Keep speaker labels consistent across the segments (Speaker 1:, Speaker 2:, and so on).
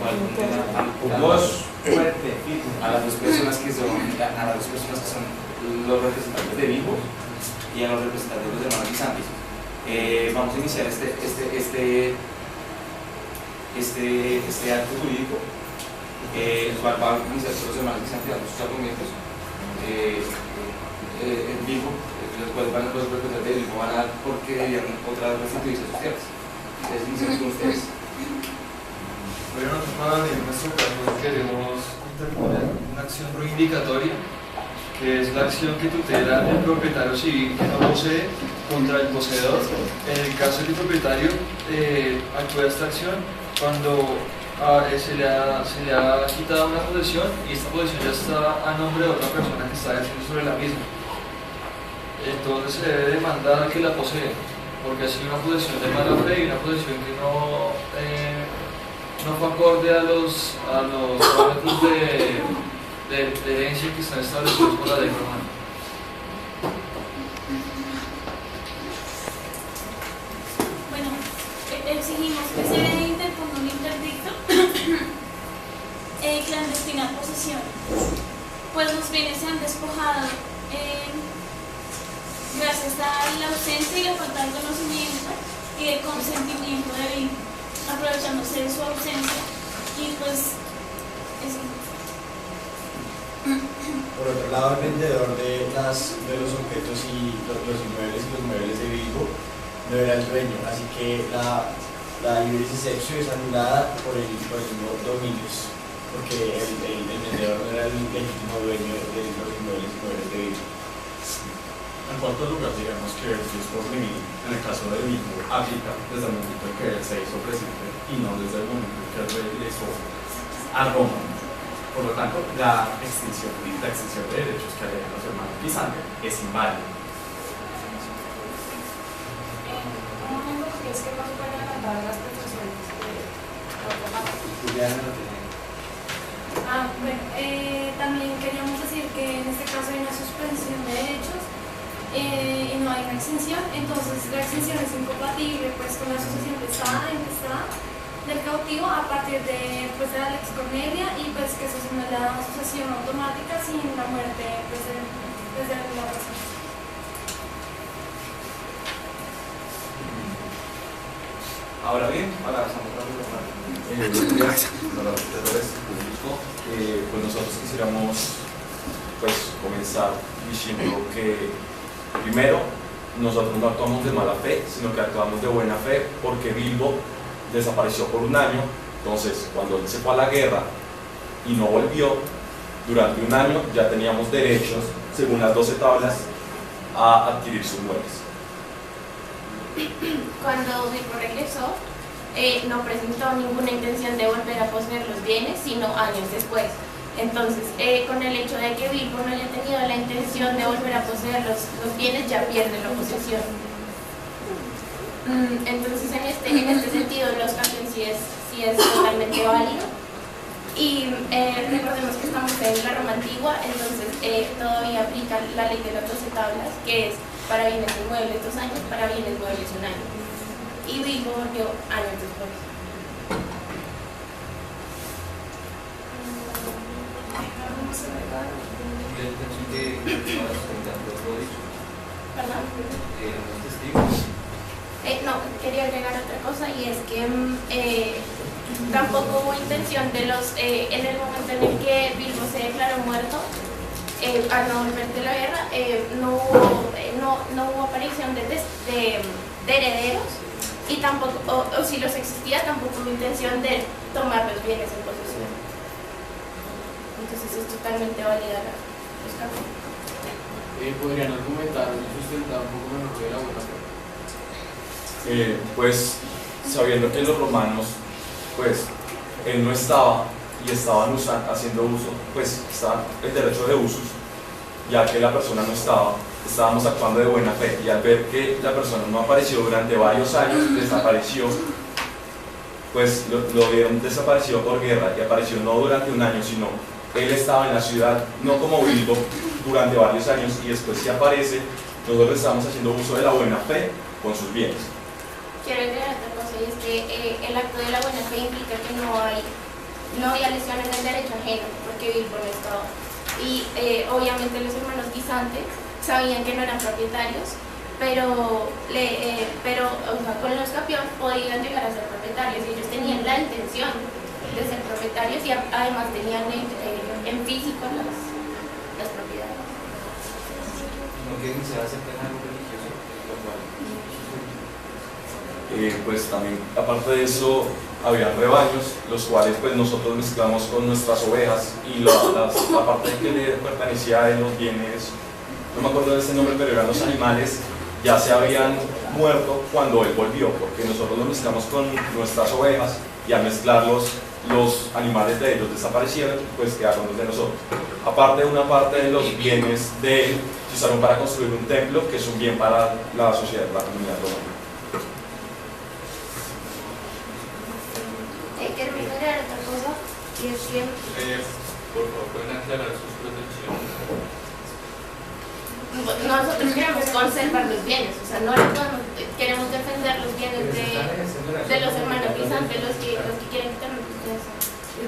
Speaker 1: Dos, a las dos personas que son los representantes de Bilbo y a los representantes de los hermanos guisantes. Vamos a iniciar este acto jurídico, el cual va a iniciar por los hermanos guisantes dando sus argumentos. En Bilbo, los representantes de Bilbo van a dar por qué debían otra vez restituirse a sus tierras. Entonces, iniciamos con ustedes.
Speaker 2: Bueno, nosotros en nuestro caso queremos interponer una acción reivindicatoria, que es la acción que tutela el propietario civil que no posee contra el poseedor. En el caso de que el propietario actúe esta acción cuando se le ha quitado una posesión y esta posesión ya está a nombre de otra persona que está ejerciendo sobre la misma. Entonces se debe demandar al que la posee, porque ha sido una posesión de mala fe y una posesión que no fue acorde a los parámetros de herencia que están establecidos por la ley romana.
Speaker 3: Bueno, exigimos que se interponga un interdicto clandestina posesión, pues los bienes se han despojado gracias a la ausencia y la falta de conocimiento y de consentimiento de Bilbo, aprovechándose de su ausencia y pues eso.
Speaker 4: Por otro lado, el vendedor de los objetos y los inmuebles de Bilbo no era el dueño, así que la iuris exceptio es anulada por el dominios, porque el vendedor no era el legítimo dueño de los inmuebles de Bilbo.
Speaker 5: En cuarto lugar, digamos que el jus por limium, en el caso de Bilbo, aplica desde el momento en que él se hizo presidente y no desde el momento en que él regresó a Roma. Por lo tanto, la extinción de derechos que había en los hermanos guisantes es inválida.
Speaker 6: Un momento, porque es que no se pueden adelantar las pretensiones bueno, también queríamos decir que en este caso hay una suspensión de derechos y no hay una exención, entonces la exención es incompatible pues con la sucesión pesada del cautivo a partir de la Lex Cornelia y pues que eso es la sucesión automática sin la muerte desde la persona.
Speaker 1: Ahora bien, para pasamos a la
Speaker 5: Para los profesores públicos, pues nosotros quisiéramos comenzar diciendo que primero, nosotros no actuamos de mala fe, sino que actuamos de buena fe porque Bilbo desapareció por un año. Entonces, cuando él se fue a la guerra y no volvió, durante un año ya teníamos derechos, según las 12 tablas, a adquirir sus muebles.
Speaker 7: Cuando Bilbo regresó, no presentó ninguna intención de volver a poseer los bienes, sino años después. Entonces, con el hecho de que Bilbo no haya tenido la intención de volver a poseer los bienes, ya pierde la posesión. Entonces, en este sentido, los cambios sí es totalmente válido. Y recordemos que estamos en la Roma antigua, entonces todavía aplica la ley de las 12 tablas, que es para bienes inmuebles 2 años, para bienes muebles 1 año. Y Bilbo volvió años después. ¿Perdón? No, quería agregar otra cosa y es que tampoco hubo intención de en el momento en el que Bilbo se declaró muerto, al no volver de la guerra, no hubo aparición de herederos y tampoco, o si los existía, tampoco hubo intención de tomar los bienes en posesión. Entonces es totalmente válida los cambios.
Speaker 8: ¿Podrían argumentar y sustentar un poco mejor de la buena fe?
Speaker 5: Pues sabiendo que los romanos, pues él no estaba y estaban haciendo uso, pues estaba el derecho de usos, ya que la persona no estaba, estábamos actuando de buena fe y al ver que la persona no apareció durante varios años, desapareció, pues lo vieron desaparecido por guerra y apareció no durante un año, sino él estaba en la ciudad, no como Bilbo, durante varios años y después si aparece, nosotros estamos haciendo uso de la buena fe con sus bienes.
Speaker 7: Quiero agregar otra cosa y es que el acto de la buena fe implica que no hay no había lesión en el derecho ajeno, porque Bilbo no estaba. Y obviamente los hermanos guisantes sabían que no eran propietarios, pero o sea, con los Capión podían llegar a ser propietarios y ellos tenían la intención de ser propietarios y además tenían en físico las propiedades.
Speaker 1: ¿No quieren que se acepten algo religioso?
Speaker 5: Pues también, aparte de eso, había rebaños, los cuales pues nosotros mezclamos con nuestras ovejas y la parte que le pertenecía a él, los bienes, no me acuerdo de ese nombre, pero eran los animales, ya se habían muerto cuando él volvió, porque nosotros los mezclamos con nuestras ovejas y al mezclarlos los animales de ellos desaparecieron, pues quedaron los de nosotros. Aparte, una parte de los bienes de él se usaron para construir un templo, que es un bien para la sociedad, la comunidad romana.
Speaker 7: Quiero agregar otra cosa, y es que
Speaker 8: Por favor, pueden aclarar sus pretensiones.
Speaker 7: nosotros queremos conservar los bienes, o sea, no queremos defender los bienes de los hermanos guisantes, los que quieren quitarnos los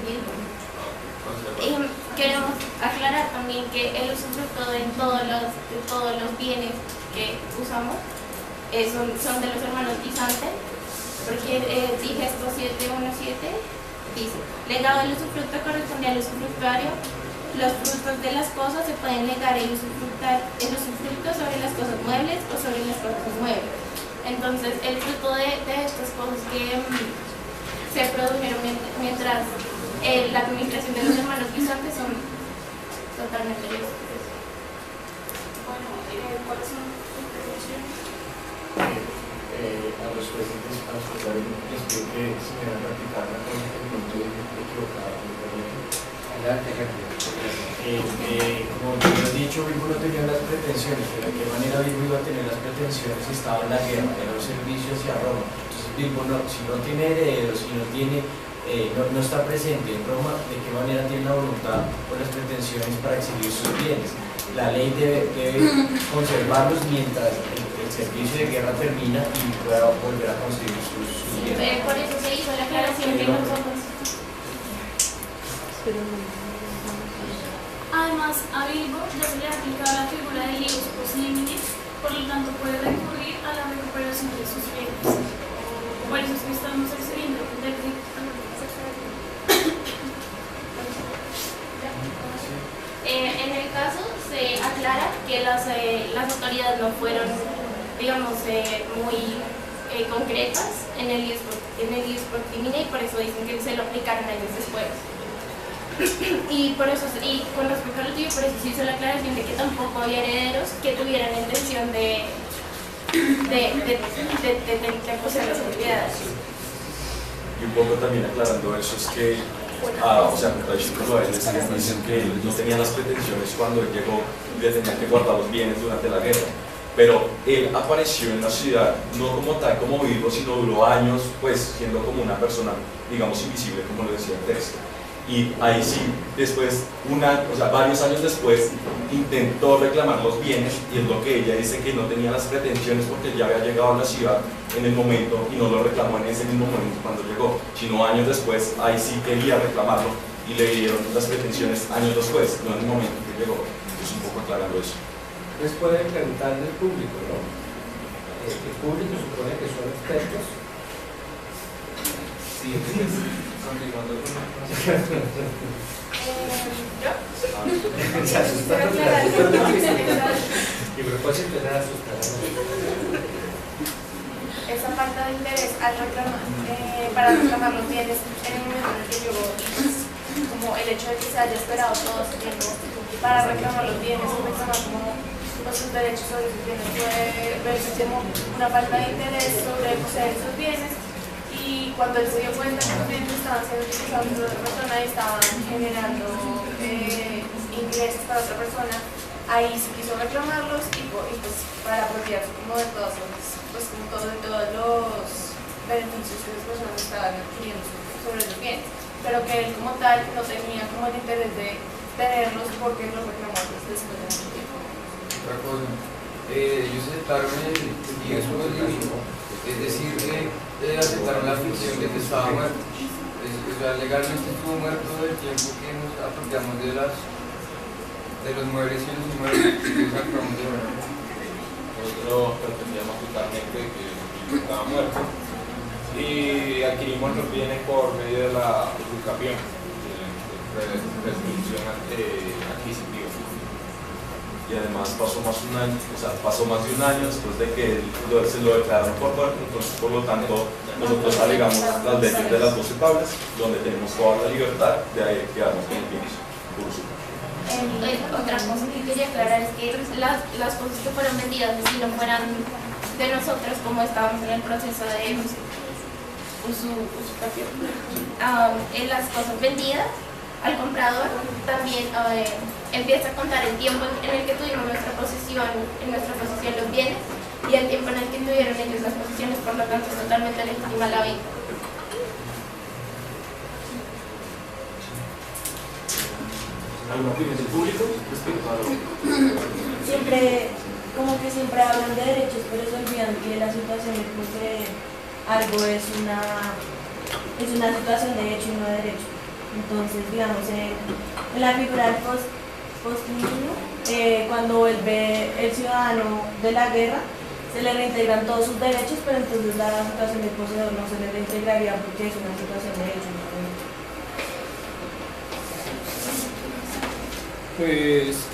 Speaker 7: bienes. Y queremos aclarar también que el usufructo de todos los bienes que usamos son de los hermanos guisantes, porque dije esto 7.1.7 dice: legado del usufructo corresponde al usufructuario. Los frutos de las cosas se pueden legar el usufructo sobre las cosas muebles o sobre las cosas muebles. Entonces, el fruto de estas cosas que se produjeron mientras la administración de los hermanos guisantes son totalmente listos.
Speaker 3: Bueno, ¿cuáles son tus pretensiones?
Speaker 4: A los presentes, a los usuarios, les pido que se me van a practicar la cosa que no estoy equivocado. Como te lo he dicho, Bilbo no tenía las pretensiones, pero de qué manera Bilbo iba a tener las pretensiones si estaba en la guerra, era un servicio hacia Roma. Entonces Bilbo si no tiene herederos, si no tiene, no está presente en Roma, ¿de qué manera tiene la voluntad o las pretensiones para exigir sus bienes? La ley debe conservarlos mientras el servicio de guerra termina y pueda volver a conseguir sus bienes.
Speaker 7: Por eso se hizo la aclaración que nosotros.
Speaker 3: Además, a Bilbo ya se le ha aplicado la figura del ius post limine, por lo tanto puede recurrir a la recuperación de sus bienes. Por eso es que estamos excediendo del
Speaker 7: En el caso se aclara que las autoridades no fueron, digamos, muy concretas en el ius post limine y por eso dicen que se lo aplicaron años después. Y por eso, y con respecto a lo tuyo, por eso se hizo la aclaración de que tampoco había herederos que tuvieran la intención de poseer las propiedades.
Speaker 5: Y un poco también aclarando eso es que, o sea, contradiciendo a él, dicen que él no tenía las pretensiones cuando él llegó y le tenía que guardar los bienes durante la guerra. Pero él apareció en la ciudad no como tal, como Bilbo, sino duró años, pues, siendo como una persona, digamos, invisible, como lo decía el texto. Y ahí sí, después, varios años después, intentó reclamar los bienes, y es lo que ella dice que no tenía las pretensiones porque ya había llegado a la ciudad en el momento y no lo reclamó en ese mismo momento cuando llegó, sino años después, ahí sí quería reclamarlo y le dieron las pretensiones años después, no en el momento que llegó. Entonces, un poco aclarando eso.
Speaker 9: Les pueden preguntar del público, ¿no? El público supone que son expertos.
Speaker 1: Sí, entonces, continuando con la
Speaker 9: Se asustaron. Y propósito era asustar.
Speaker 6: Esa falta de interés al reclamar, para reclamar los bienes en el momento en el que llegó, como el hecho de que se haya esperado todo ese tiempo para reclamar los bienes y reclamar como sus derechos sobre sus bienes, puede verse como una falta de interés sobre poseer sus bienes. Y cuando él se dio cuenta que los bienes estaban siendo utilizados por otra persona y estaban generando ingresos para otra persona, ahí se quiso reclamarlos y pues para apropiarse como de todos los beneficios que las personas estaban adquiriendo sobre los bienes, pero que él como tal no tenía como el interés de tenerlos porque los reclamó después de mucho tiempo.
Speaker 2: Otra cosa, ellos aceptaron el diezmo del divino, es decir, que aceptaron la ficción de que estaba muerto. Es sea, legalmente estuvo muerto del tiempo que nos apropiamos de los muebles y los inmuebles que sacamos de oro.
Speaker 5: Nosotros pretendíamos totalmente que estaba muerto y adquirimos los bienes por medio de la usurpación, de restricción adquisitiva. Y además pasó más de un año después de que se lo declararon por muerto, entonces por lo tanto nosotros alegamos las leyes de las 12 tablas, donde tenemos toda la libertad de quedarnos con el bienes por usurpación.
Speaker 7: Otra cosa que quería aclarar es que las cosas que fueron vendidas, si no fueran de nosotros, como estábamos en el proceso de usurpación, las cosas vendidas al comprador también empieza a contar el tiempo en el que tuvimos en nuestra posesión los bienes y el tiempo en el que tuvieron ellos las posesiones, por lo tanto es totalmente legítima la venta.
Speaker 5: ¿Alguna opinión del público respecto a lo
Speaker 10: siempre hablan de derechos, pero se olvidan que la situación de poseer algo es una situación de hecho y no de derecho. Entonces, digamos, en la figura del post-niño, cuando vuelve el ciudadano de la guerra, se le reintegran todos sus derechos, pero entonces la situación del poseedor no se le reintegraría porque es una situación de hecho y no de derecho.
Speaker 8: Pues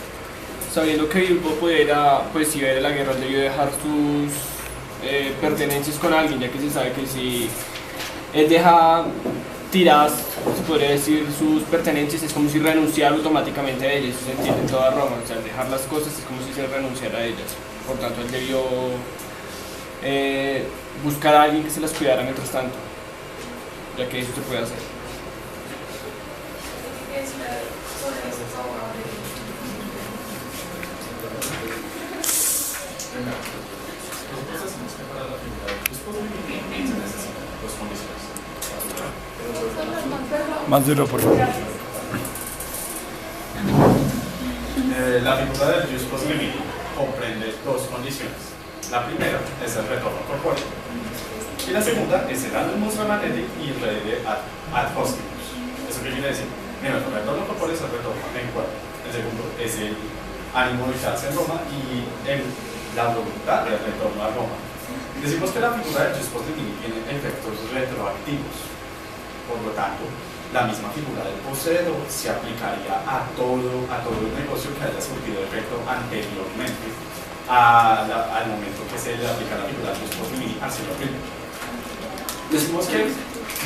Speaker 8: sabiendo que Bilbo pudiera, pues si iba a ir a la guerra, debió dejar sus pertenencias con alguien, ya que se sabe que si él deja tiradas, se podría decir, sus pertenencias, es como si renunciara automáticamente a ellas. Eso se entiende en toda Roma, o sea, al dejar las cosas es como si se renunciara a ellas. Por tanto, él debió buscar a alguien que se las cuidara mientras tanto, ya que eso se puede hacer.
Speaker 11: Más duro, por favor.
Speaker 12: La figura del jus post limitum comprende dos condiciones. La primera es el retorno corpóreo y la segunda es el animus remanente y el rede ad hostimus. ¿Eso qué quiere decir? Primero, el retorno corpóreo es el retorno en cuerpo. El segundo es el ánimo de quedarse en Roma y la voluntad del retorno a Roma. Decimos que la figura del jus post limitum tiene efectos retroactivos. Por lo tanto, la misma figura del poseedor se aplicaría a todo el negocio que haya surtido efecto anteriormente al momento que se le aplica la figura del jus post limitum al siglo I. Decimos que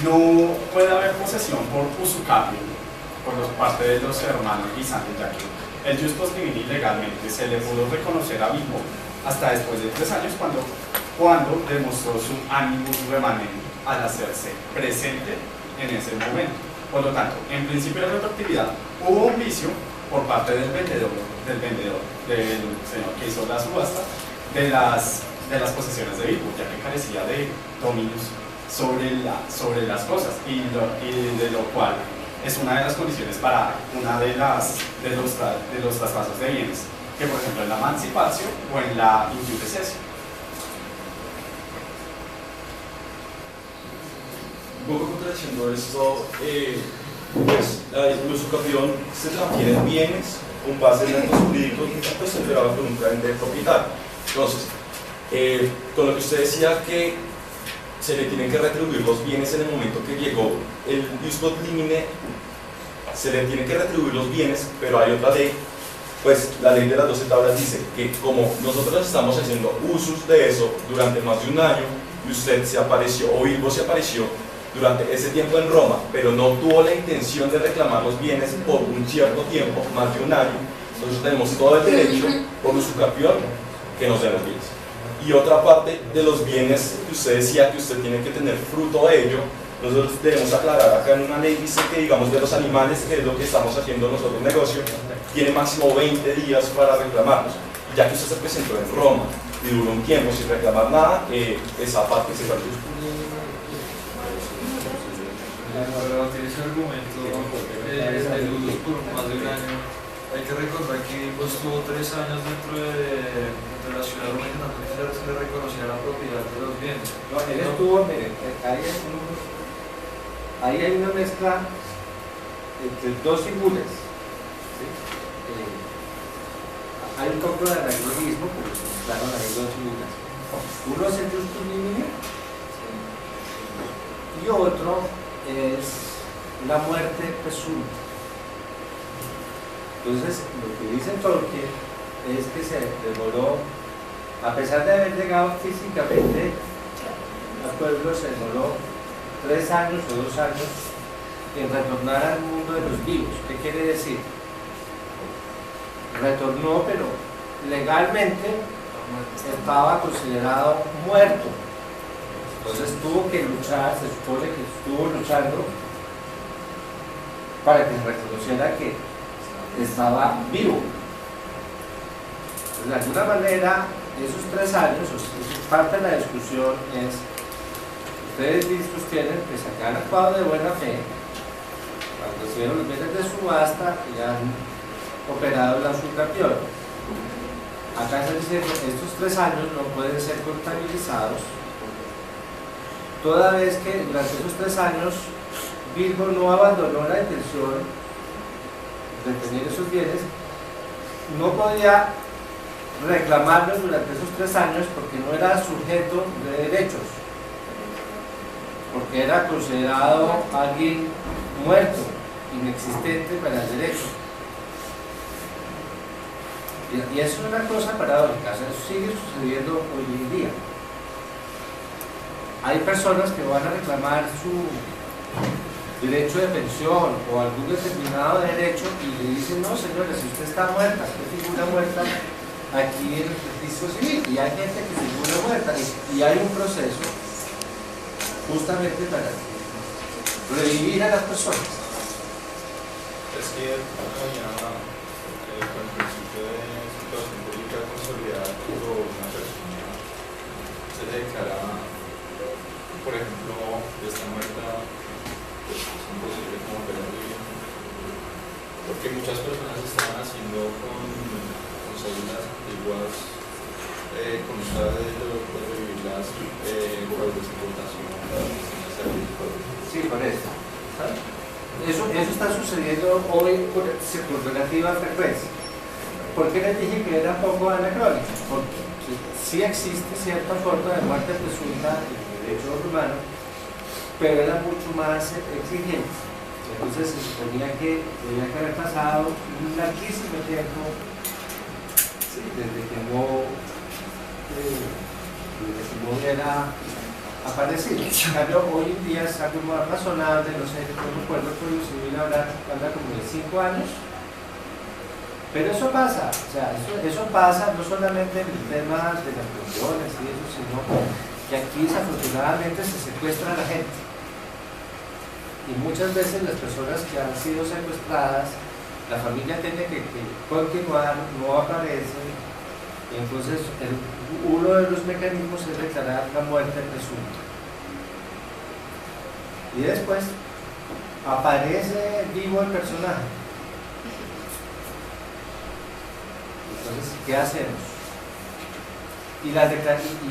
Speaker 12: no puede haber posesión por usucapio por parte de los hermanos guisantes, ya que el jus post limitum legalmente se le pudo reconocer a Bilbo hasta después de 3 años cuando demostró su animus remanente al hacerse presente en ese momento. Por lo tanto, en principio de retroactividad hubo un vicio por parte del vendedor, del señor que hizo la subasta, de las posesiones de Bilbo, ya que carecía de dominios sobre las cosas y de lo cual es una de las condiciones para una de los traspasos de bienes, que por ejemplo en la emancipación o en la injudicación.
Speaker 5: Un poco contradiciendo esto, pues la usucapión se transfiere en bienes con base en actos jurídicos pues se entregaban con un plan de propietario. Entonces, con lo que usted decía que se le tienen que retribuir los bienes en el momento que llegó el jus post limitum, se le tienen que retribuir los bienes, pero hay otra ley, pues la ley de las 12 tablas dice que como nosotros estamos haciendo usos de eso durante más de un año y usted se apareció, o Bilbo se apareció durante ese tiempo en Roma, pero no tuvo la intención de reclamar los bienes por un cierto tiempo, más de un año, entonces tenemos todo el derecho por usucapión que nos den los bienes. Y otra parte de los bienes que usted decía que usted tiene que tener fruto de ello, nosotros debemos aclarar acá en una ley, dice que digamos de los animales, que es lo que estamos haciendo nosotros negocio, tiene máximo 20 días para reclamarlos. Ya que usted se presentó en Roma y duró un tiempo sin reclamar nada, esa parte se perdió.
Speaker 2: Para debatir ese argumento de luz por más de un año, hay que recordar que estuvo 3 años dentro de la ciudad romana, entonces se le reconocía la propiedad de los bienes.
Speaker 9: No, él estuvo, mire, ahí hay una mezcla entre dos figuras, ¿sí? Hay un poco de anacronismo, pero se mezclaron ahí dos figuras. Uno es el Justus Liminir y otro es la muerte presunta. Entonces, lo que dice Tolkien es que se demoró, a pesar de haber llegado físicamente al pueblo, se demoró 3 años o 2 años en retornar al mundo de los vivos. ¿Qué quiere decir? Retornó, pero legalmente estaba considerado muerto. Entonces tuvo que luchar, se supone que estuvo luchando para que se reconociera que estaba vivo. Entonces, de alguna manera, esos 3 años, parte de la discusión es, ustedes sostienen que se han actuado de buena fe cuando recibieron los bienes de subasta y han operado la usurpación. Acá se dice que estos 3 años no pueden ser contabilizados, toda vez que durante esos 3 años Bilbo no abandonó la intención de tener esos bienes, no podía reclamarlos durante esos 3 años porque no era sujeto de derechos, porque era considerado alguien muerto, inexistente para el derecho. Y eso es una cosa paradójica, o sea, eso sigue sucediendo hoy en día. Hay personas que van a reclamar su derecho de pensión o algún determinado derecho y le dicen, no señores, si usted está muerta, usted figura muerta aquí en el registro civil, y hay gente que figura muerta y hay un proceso justamente para revivir a las personas.
Speaker 5: Es que con el principio de situación pública consolidada, cuando una persona se le declara, por ejemplo, que está muerta, pues es imposible como operarlo, porque muchas personas estaban haciendo con células antiguas con esta de revivirlas por desimportación.
Speaker 9: Sí, por eso. ¿Sabes? Eso está sucediendo hoy con relativa frecuencia. ¿Por qué les dije que era poco anacrónico? Porque sí existe cierta forma de muerte presunta en el derecho romano, pero era mucho más exigente. Entonces se suponía que tenía que haber pasado un larguísimo tiempo desde que no hubiera aparecido. En cambio, hoy en día es algo más razonable, no sé, no recuerdo el Código Civil habla como de 5 años, pero eso pasa, o sea, eso pasa no solamente en el tema de las pensiones y eso, sino que aquí desafortunadamente se secuestra a la gente. Y muchas veces las personas que han sido secuestradas, la familia tiene que continuar, no aparecen, y entonces uno de los mecanismos es declarar la muerte presunta. Y después aparece vivo el personaje. Entonces, ¿qué hacemos? Y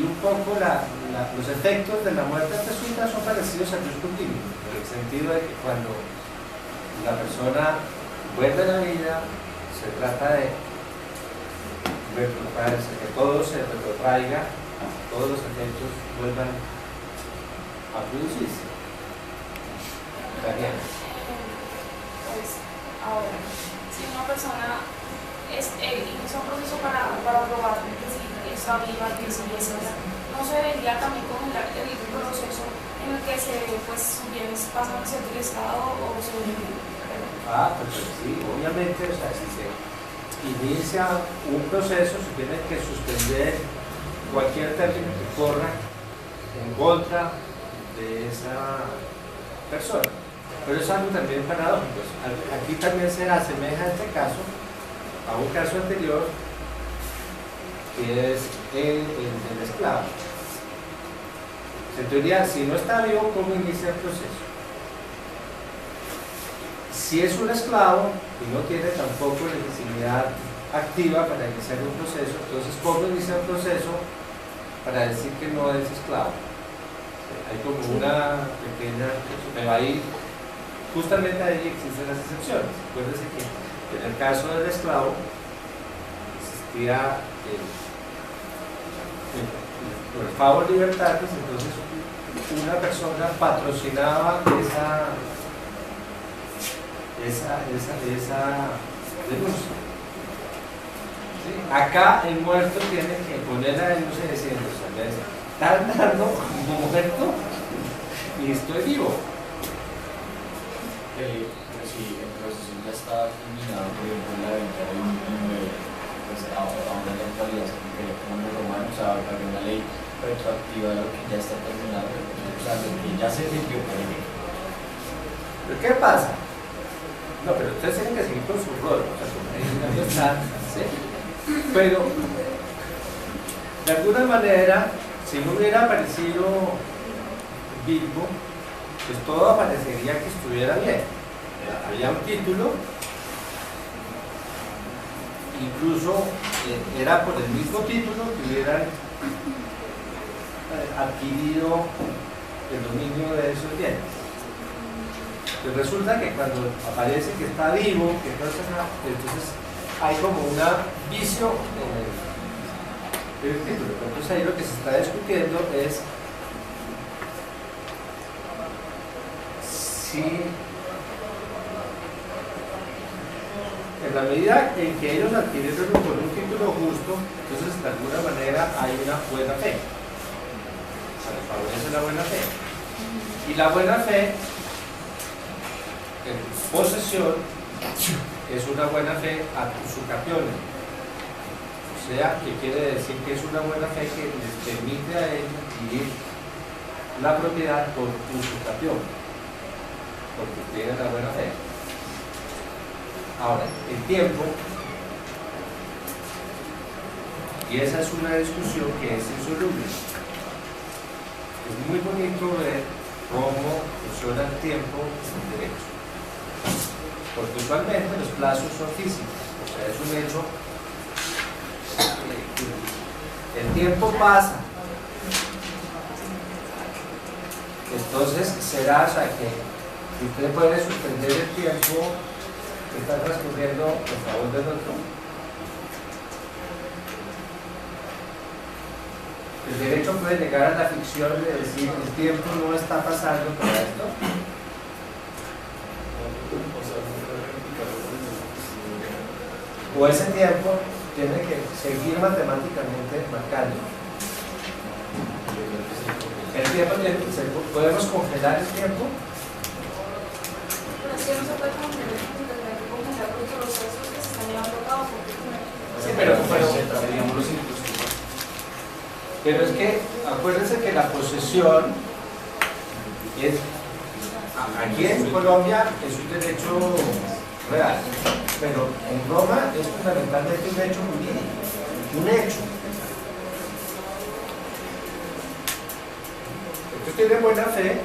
Speaker 9: un poco los efectos de la muerte presunta son parecidos al Justus Liminir, en el sentido de que cuando la persona vuelve a la vida, se trata de que todo se retrotraiga, todos los efectos vuelvan a producirse.
Speaker 3: Pues ahora, si una persona inicia un proceso para probar que si está viva, que si no se debería también como el proceso en el que sus bienes pasan a ser del Estado o se venden.
Speaker 9: Pues sí, obviamente, o sea, si se inicia un proceso, se tiene que suspender cualquier término que corra en contra de esa persona. Pero es algo también paradójico. Aquí también se asemeja este caso a un caso anterior que es el del esclavo. En teoría, si no está vivo, ¿cómo inicia el proceso? Si es un esclavo y no tiene tampoco legitimidad activa para iniciar un proceso, entonces ¿cómo inicia un proceso para decir que no es esclavo? Hay como una pequeña, pero ahí justamente ahí existen las excepciones. Acuérdense que en el caso del esclavo existía el favor libertatis, entonces una persona patrocinaba esa denuncia. ¿Sí? Acá el muerto tiene que poner la denuncia diciendo, están dando como muerto y estoy vivo.
Speaker 4: Si el proceso ya está terminado, por ejemplo, la venta de un inmueble, pues ahora en la actualidad se cumple como en los romanos, o sea, había una ley retroactiva de lo que ya está terminado, o sea, lo que ya se vendió, por ejemplo.
Speaker 9: ¿Pero qué pasa? No, pero ustedes tienen que seguir con su rol, o sea, su medicina está, ¿sí? Pero, de alguna manera, si no hubiera aparecido Bilbo, pues todo aparecería que estuviera bien. Había un título, incluso era por el mismo título que hubieran adquirido el dominio de esos bienes. Pues resulta que cuando aparece que está vivo, que entonces hay como una vicio en el título. Entonces ahí lo que se está discutiendo es si en la medida en que ellos adquirieron con un título justo, entonces de alguna manera hay una buena fe. Se les favorece la buena fe. Y la buena fe en posesión es una buena fe a usucapione. O sea, que quiere decir que es una buena fe que les permite a ellos adquirir la propiedad por usucapión, porque tienen la buena fe. Ahora, el tiempo, y esa es una discusión que es insoluble. Es muy bonito ver cómo funciona el tiempo en el derecho, porque usualmente los plazos son físicos, o sea, es un hecho. El tiempo pasa, entonces será, o sea, que usted puede suspender el tiempo que está transcurriendo en favor del otro. El derecho puede llegar a la ficción de decir el tiempo no está pasando para esto. O ese tiempo tiene que seguir matemáticamente marcando. El tiempo ¿podemos congelar el tiempo?
Speaker 3: Pero es que no se puede congelar los procesos que se están llevando a cabo.
Speaker 9: Sí, pero es que acuérdense que la posesión es, aquí en Colombia es un derecho real, pero en Roma es fundamentalmente un hecho jurídico, un hecho. Entonces tienen buena fe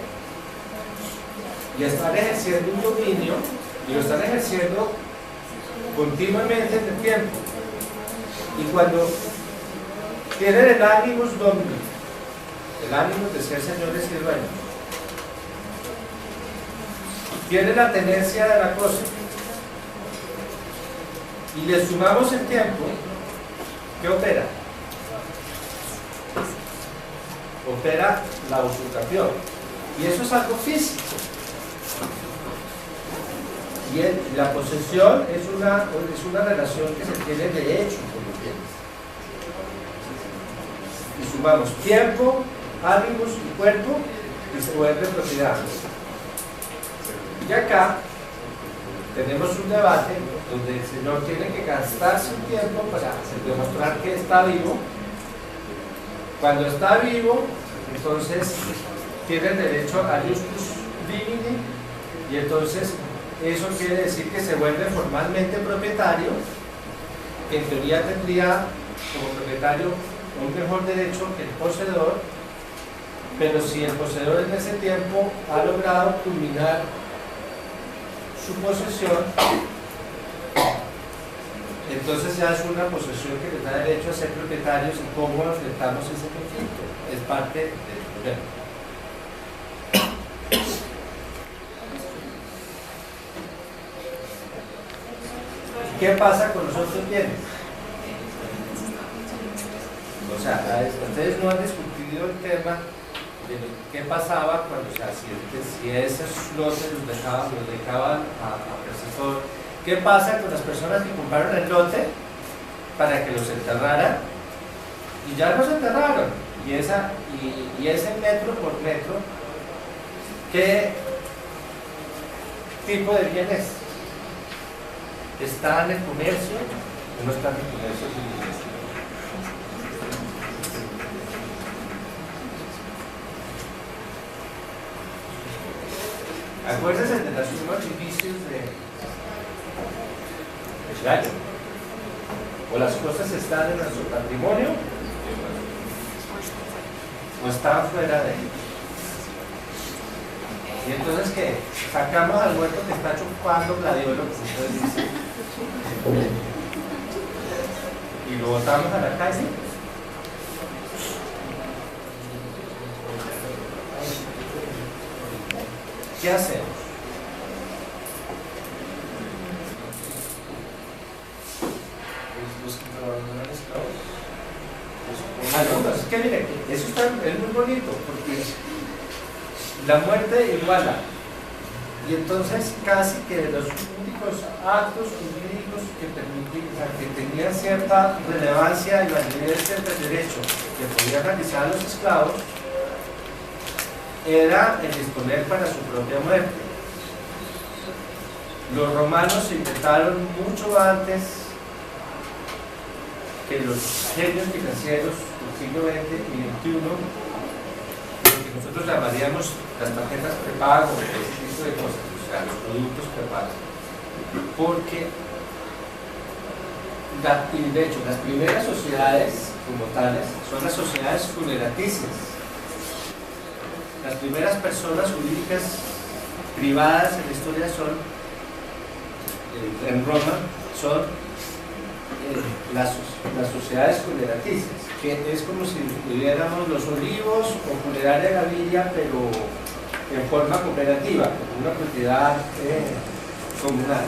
Speaker 9: y están ejerciendo un dominio y lo están ejerciendo continuamente en el tiempo. Y cuando tienen el animus domini, el ánimo de ser señores y dueños, tienen la tenencia de la cosa y le sumamos el tiempo, ¿qué opera? Opera la usurpación, y eso es algo físico. Y la posesión es una relación que se tiene de hecho con los bienes. Y sumamos tiempo, ánimos y cuerpo y se vuelve propiedad. Y acá tenemos un debate donde el señor tiene que gastarse un tiempo para demostrar que está vivo. Cuando está vivo, entonces tiene el derecho a justus divini, y entonces eso quiere decir que se vuelve formalmente propietario, que en teoría tendría como propietario un mejor derecho que el poseedor, pero si el poseedor en ese tiempo ha logrado culminar su posesión, entonces ya es una posesión que les da derecho a ser propietarios. ¿Y cómo enfrentamos ese conflicto? Es parte del problema. ¿Qué pasa con los otros bienes? O sea, ustedes no han discutido el tema de qué pasaba cuando, o sea, si esos lotes los dejaban a perceptor. ¿Qué pasa con las personas que compraron el lote para que los enterraran? Y ya los enterraron. Y ese metro por metro, ¿qué tipo de bien es? ¿Está en el comercio? ¿No está en el comercio? Acuérdense de los artificios de gallo. O las cosas están en nuestro patrimonio o están fuera de él. Y entonces, ¿qué? Sacamos al muerto que está chupando gladiolo, como ustedes dicen, y lo botamos a la calle. ¿Qué hacemos?
Speaker 1: Los que trabajan en esclavos.
Speaker 9: Algunos, es que miren, eso es muy bonito, porque la muerte iguala. Y entonces casi que de los únicos actos jurídicos que tenían cierta relevancia y validez del derecho que podían realizar los esclavos era el disponer para su propia muerte. Los romanos se inventaron mucho antes que los genios financieros del siglo XX y XXI, lo que nosotros llamaríamos las tarjetas prepago, ese tipo de cosas, o sea, los productos prepago. Porque, y de hecho, las primeras sociedades como tales son las sociedades funeraticias. Las primeras personas jurídicas privadas en la historia son, en Roma, son las sociedades funeraticias, que es como si tuviéramos los Olivos o Funeraria Gaviria, pero en forma cooperativa, con una propiedad comunal,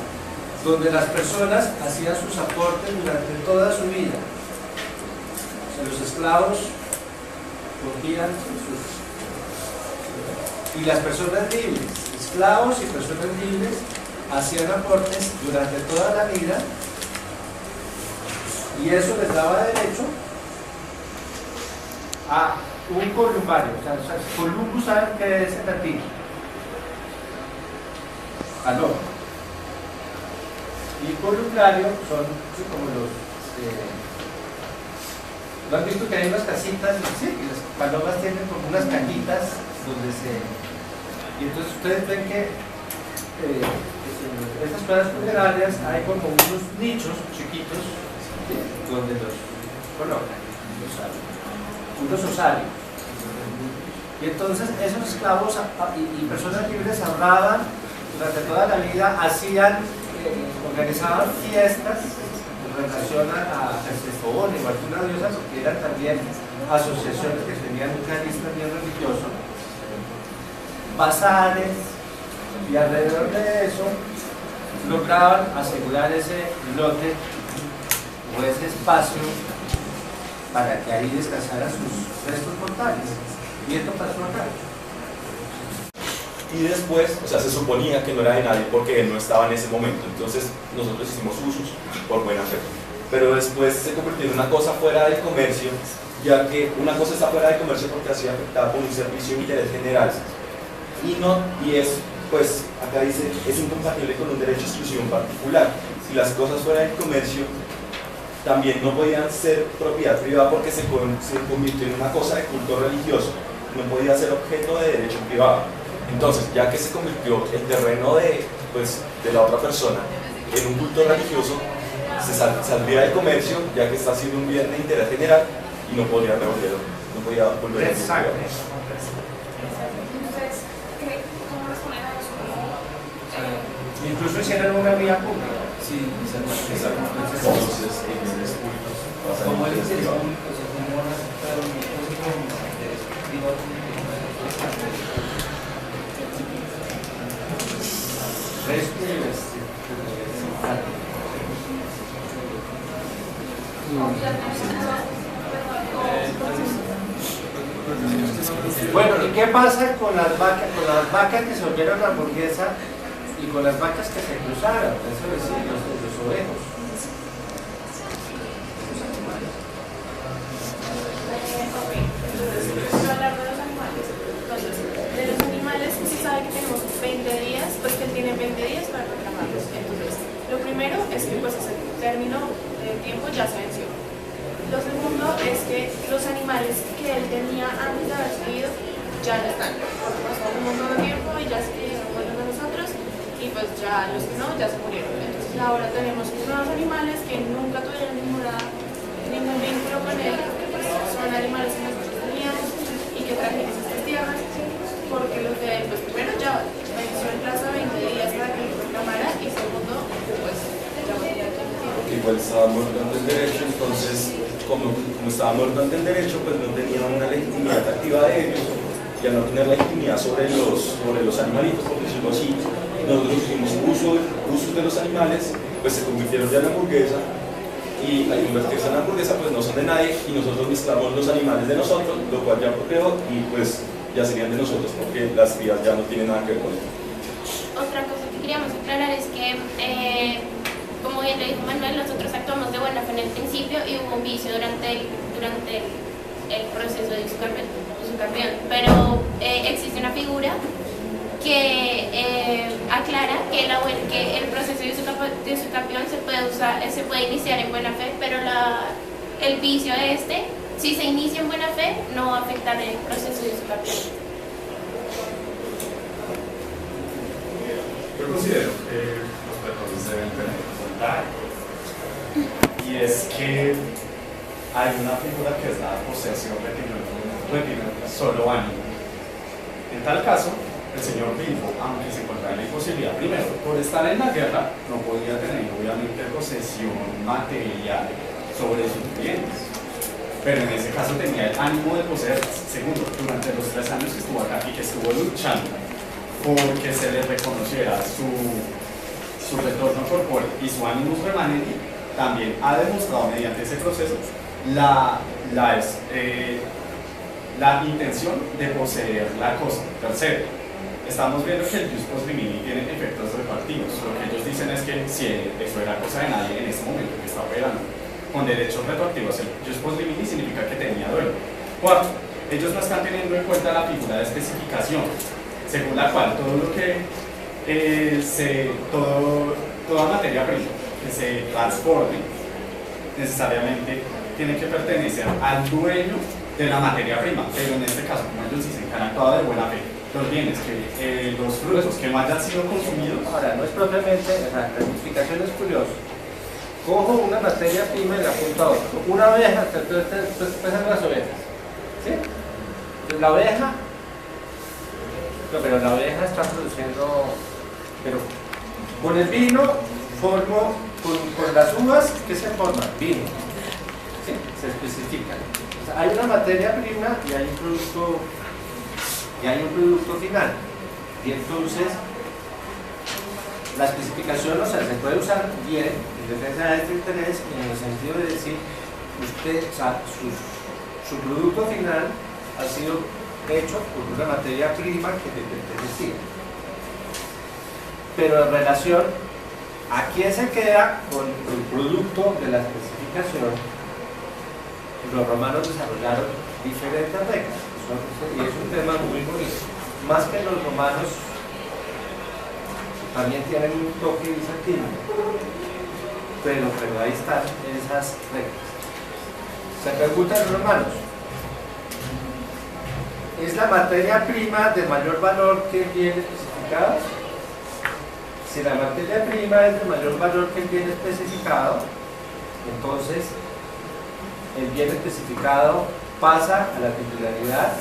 Speaker 9: donde las personas hacían sus aportes durante toda su vida. O sea, los esclavos cogían sus... Y las personas libres, esclavos y personas libres, hacían aportes durante toda la vida, y eso les daba derecho a un columbario. O sea, columbus, ¿saben qué es en latín? Aló. Y columbario son como los... ¿lo han visto que hay unas casitas? Sí, y las palomas tienen como unas cajitas donde y entonces ustedes ven que en estas plazas funerarias hay como unos nichos chiquitos donde los colocan, unos osarios. Y entonces esos esclavos y personas libres ahorraban durante toda la vida, organizaban fiestas en relación a Persefone o alguna diosa, porque eran también asociaciones que tenían un cariz también religioso, bazares, y alrededor de eso lograban asegurar ese lote o ese espacio para que ahí descansaran sus restos mortales. Y esto pasó acá.
Speaker 5: Y después, o sea, se suponía que no era de nadie porque él no estaba en ese momento. Entonces nosotros hicimos usos por buena fe. Pero después se convirtió en una cosa fuera del comercio, ya que una cosa está fuera del comercio porque así afectada por un servicio de interés general. Y es, pues, acá dice, es incompatible con un derecho de exclusión particular. Si las cosas fuera del comercio también no podían ser propiedad privada porque se convirtió en una cosa de culto religioso, no podía ser objeto de derecho privado. Entonces, ya que se convirtió el terreno de la otra persona en un culto religioso, se saldría del comercio, ya que está siendo un bien de interés general y no podría devolverlo, no podía volver a
Speaker 9: Exacto. Incluso hicieron una vía pública.
Speaker 5: Sí, exacto. Entonces,
Speaker 9: como él dice, Bueno, ¿y qué pasa con las vacas que se volvieron hamburguesa y con las vacas que se cruzaron? Eso es decir, los ovejos.
Speaker 3: Hablar de los animales. Entonces, de los animales, se sabe que tenemos 20 días, pues que él tiene 20 días para reclamarlos. Entonces, lo primero es que pues ese término de tiempo ya se venció. Lo segundo es que los animales que él tenía antes de haber seguido ya no están. Porque pasó un montón de tiempo y ya se quedaron buenos de nosotros y pues ya los que no, ya se murieron. Entonces ahora tenemos nuevos animales que nunca tuvieron ningún vínculo con él, que pues, son animales que nosotros teníamos y que trajimos a estas tierras, porque los de él, pues primero ya venció el plazo de 20 días para que lo reclamara y segundo, pues ya venía todo el tiempo.
Speaker 5: Igual estaba muerto ante el derecho, entonces como estaba muerto ante el derecho, pues no tenía una legitimidad activa de ellos, y al no tener legitimidad sobre los animalitos, por decirlo así, nosotros hicimos uso de los animales, pues se convirtieron ya en hamburguesa, y al convertirse en hamburguesa pues no son de nadie, y nosotros mezclamos los animales de nosotros, lo cual ya procreó, y pues ya serían de nosotros, porque las crías ya no tienen nada que ver con ello.
Speaker 7: Otra cosa que queríamos aclarar es que como bien lo dijo Manuel, nosotros actuamos de buena fe en el principio y hubo un vicio durante el proceso de usucapión, pero existe una figura que aclara que el proceso de usucapión se puede iniciar en buena fe, pero el vicio si se inicia en buena fe, no va a afectar el proceso de usucapión.
Speaker 12: Yo considero que los perros deben tener y es que hay una figura que es la posesión retiro solo ánimo. En tal caso, el señor Bilbo, aunque se encontraba en la imposibilidad, primero, por estar en la guerra, no podía tener obviamente posesión material sobre sus clientes, pero en ese caso tenía el ánimo de poseer. Segundo, durante los 3 años que estuvo acá y que estuvo luchando porque se le reconociera su retorno corpóreo y su ánimo remanente, también ha demostrado mediante ese proceso la intención de poseer la cosa. Tercero, estamos viendo que el Jus Post Limini tiene efectos retroactivos. Lo que ellos dicen es que si eso era cosa de nadie en este momento que está operando con derechos retroactivos, el Jus Post Limini significa que tenía duelo. Cuarto, ellos no están teniendo en cuenta la figura de especificación, según la cual todo lo que toda materia prima que se transforme necesariamente tiene que pertenecer al dueño de la materia prima, pero en este caso, como ellos dicen, que han actuado de buena fe, los bienes, los frutos que no hayan sido consumidos.
Speaker 9: Ahora, no es propiamente, la justificación es curiosa. Cojo una materia prima y la apunto a otra. Una oveja, entonces pesan las ovejas, ¿sí? La oveja, no, pero la oveja está produciendo, pero con el vino formo, con las uvas, ¿qué se forma? Vino, ¿sí? Se especifican. O sea, hay una materia prima y hay un producto final. Y entonces, la especificación, o sea, se puede usar bien en defensa de este interés en el sentido de decir, usted, o sea, su producto final ha sido hecho por una materia prima que te pertenecía. Pero en relación a quién se queda con el producto de la especificación, los romanos desarrollaron diferentes reglas, y es un tema muy bonito. Más que los romanos también tienen un toque bizantino, pero ahí están esas reglas. Se preguntan los romanos, ¿es la materia prima de mayor valor que el bien especificado? Si la materia prima es de mayor valor que el bien especificado, entonces el bien especificado pasa a la titularidad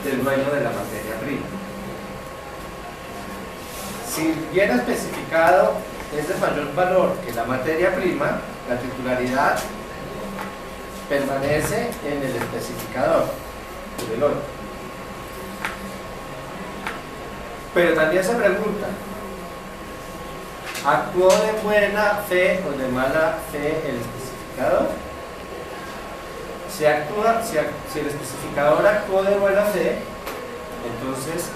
Speaker 9: del dueño de la materia prima. Si el bien especificado es de mayor valor que la materia prima, la titularidad permanece en el especificador del otro. Pero también se pregunta, ¿Actuó de buena fe o de mala fe el especificador? Si el especificador actuó de buena fe, entonces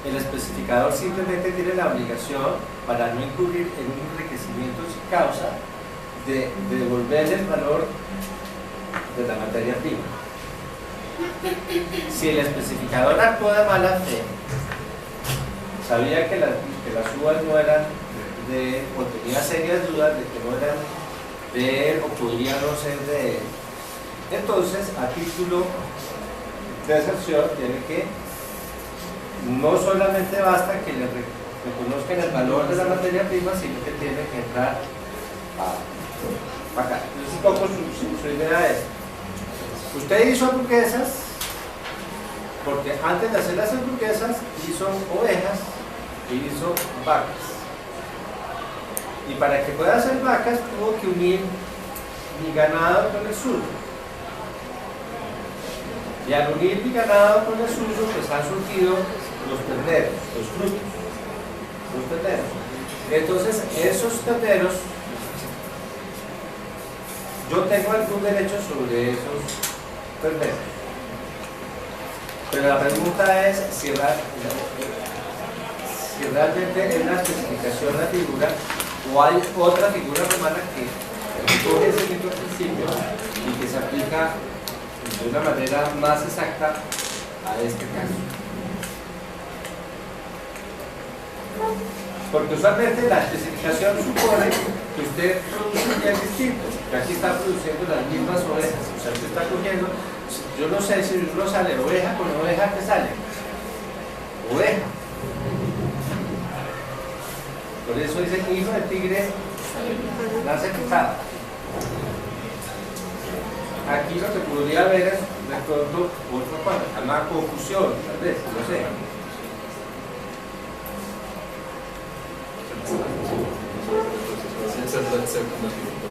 Speaker 9: el especificador simplemente tiene la obligación, para no incurrir en un enriquecimiento sin causa, de devolverle el valor de la materia prima. Si el especificador actuó de mala fe, sabía que las uvas no eran o tenía serias dudas de que no eran de él o podría no ser de él, entonces a título de excepción tiene que, no solamente basta que le reconozcan el valor de la materia prima, sino que tiene que entrar para acá. Entonces un poco su idea es, usted hizo hamburguesas porque antes de hacer las hamburguesas hizo ovejas y hizo vacas, y para que pueda hacer vacas tuvo que unir mi ganado con el suyo, y al unir mi ganado con el suyo pues han surgido los terneros, los frutos, los terneros. Entonces esos terneros, yo tengo algún derecho sobre esos terneros, pero la pregunta es si realmente es la especificación la figura, o hay otra figura romana que recoge ese mismo principio y que se aplica de una manera más exacta a este caso. Porque usualmente la especificación supone que usted produce un bien distinto, que aquí está produciendo las mismas ovejas, o sea, usted está cogiendo, yo no sé si uno sale oveja con oveja, ¿qué sale? Oveja. Por eso dice que hijo de tigre nace picado. Aquí lo que podría haber es de pronto otra cosa, una confusión, tal vez, no sé.
Speaker 5: Se convirtió.